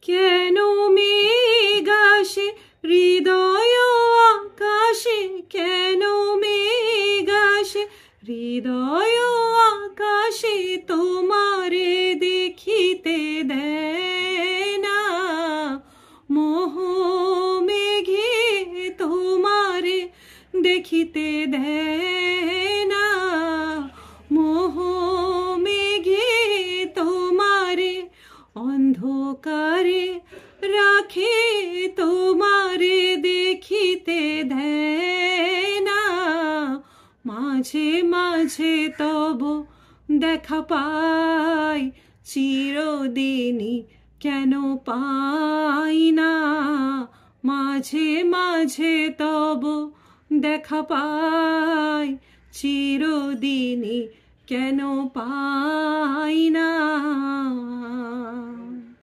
কেন মেঘ আসে হৃদয় আকাশে, কেন মেঘ আসে হৃদয় আকাশে, তোমারে দেখিতে দেয় না মোহ মেঘে, তোমারে দেখিতে দেয় না মোহ মেঘে, তোমারে অন্ধকারে রাখে, তোমারে দেখিতে দেয় না মাঝে মাঝে তব দেখা পাই, চিরদিনই কেন পাই না মাঝে মাঝে তব দেখা পাই, চিরদিনই কেন পাই না।